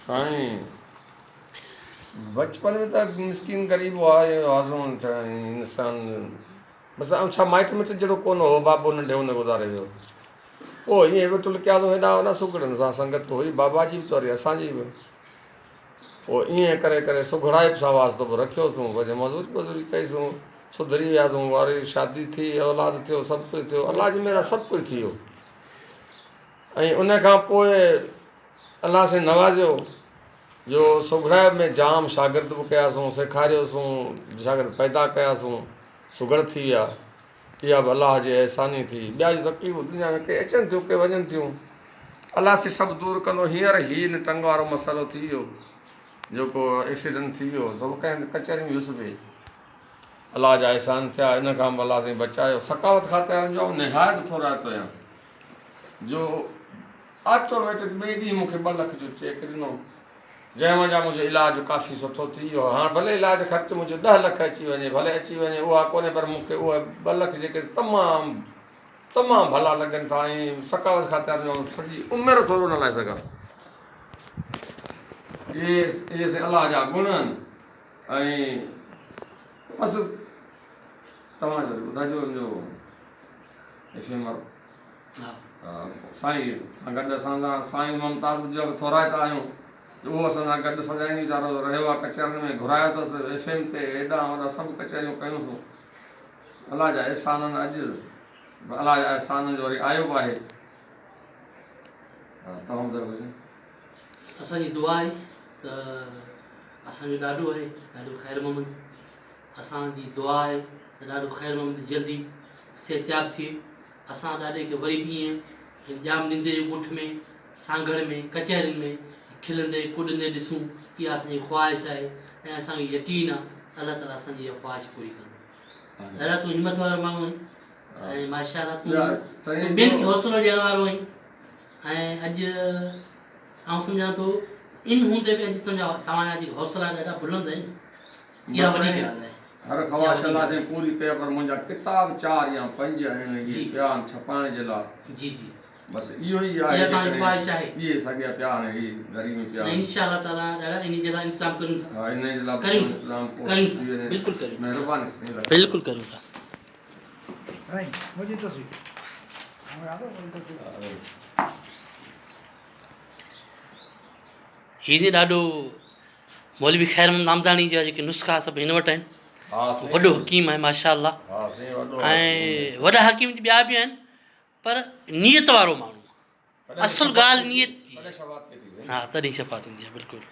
साईं बचपन में त मिस्किन ग़रीब हुआ इंसान बसि छा माइट मिट जहिड़ो कोन हो बाबो नंढे हूंदे गुज़ारे वियो पोइ ईअं वेठो लिकियासीं हेॾा होॾा सुगड़नि सां संगत हुई बाबा जी बि त वरी असांजी बि पोइ ईअं करे करे सुघड़ाइप सां वास्तो पोइ रखियोसीं वरी मज़ूरी वज़ूरी कईसीं सुधरी वियासीं वरी शादी थी औलाद थियो सभु कुझु थियो अलाह जी मेरा सभु कुझु थी वियो ऐं उन खां पोइ अलाह से नवाज़ियो जो सुघड़ाइप में जाम शागिर्द बि कयासीं सेखारियोसीं शागिर्द पैदा कयासीं सुघड़ थी विया इहा बि अलाह जी अहसानी थी ॿिया जी तकलीफ़ूं दुनिया में के अचनि थियूं के वञनि थियूं अलाह से सभु दूरि कंदो हींअर हीउ टंग वारो मसाइलो थी वियो जेको एक्सीडेंट थी वियो सभु कंहिं कचहरी में वियुसि पई अलाह जा अहसान थिया इन खां बि अलाह साईं बचायो सकावत खाते जो निहायत थोरा आहियां जो ऑटोमेटिक ॿिए ॾींहुं मूंखे 2 लख जो चेक ॾिनो जंहिं वञा मुंहिंजो इलाजु काफ़ी सुठो थी वियो हाणे भले इलाजु ख़र्चु मुंहिंजो 10 लख अची वञे भले अची वञे उहा कोन्हे पर मूंखे उहे 2 लख जेके तमामु तमामु भला लॻनि था ऐं सकावत खाते सॼी उमिरि थोरो न लाइ सघां इहे अलाह जा गुण आहिनि ऐं बसि तव्हांजो ॿुधाइजो मुंहिंजो FM वारो साईं सां गॾु असां साईं मुमताज़ जो थोराइता आहियूं उहो असां सां गॾु सदाईं वीचारो रहियो आहे कचहरियुनि में घुरायो अथसि FM ते हेॾा होॾा सभु कचहरियूं कयूंसीं अलाह जा अहसान अॼु अलाह जा अहसान जो वरी आयो बि आहे तव्हां ॿुधायो असांजी दुआ आहे त असांजो ॾाॾो आहे ॾाढो ख़ैर मोहम्मद असांजी दुआ आहे त ॾाढो ख़ैर मोहम्मद जल्दी सिहतयाब थिए असां ॾाॾे खे वरी बि ईअं जाम निंदे जे ॻोठ में सांगड़ में कचहरियुनि में खिलंदे कुॾंदे ॾिसूं इहा असांजी ख़्वाहिश आहे ऐं असांखे यकीन आहे अलाह ताला असांजी इहा ख़्वाहिश पूरी कंदो दादा तूं हिमत वारो माण्हू आहीं ऐं माशाअल्लाह तूं ॿियनि खे हौसलो ॾियण वारो आहीं ऐं अॼु आउं सम्झां थो इन हूंदे बि अॼु तव्हांजा जेके हौसला ॾाढा बुलंद आहिनि इहा वॾी ॻाल्हि आहे हर ख़्वाहिश अलाह से पूरी कया पर मुंहिंजा किताब 4 या 5 आहिनि इहे पिया आहिनि छपाइण जे लाइ जी जी बसि इहो ई आहे इहा तव्हांजी ख़्वाहिश आहे इहे सॻिया पिया आहिनि हीअ घर में पिया इंशाअल्लाह ताला ॾाढा इन जे लाइ इंतज़ाम करियूं था हा इन जे लाइ करियूं बिल्कुलु करियूं महिरबानी साईं बिल्कुलु करियूं था साईं मुंहिंजी तस्वीर हीअ ॾाढो मौलवी ख़ैर नामदानी जा जेके नुस्ख़ा सभु हिन वटि आहिनि वॾो हकीम आहे माशाअल्लाह ऐं वॾा हकीम ॿिया बि आहिनि पर नियत वारो माण्हू असुलु ॻाल्हि नियत जी हा तॾहिं शफ़ात हूंदी आहे बिल्कुलु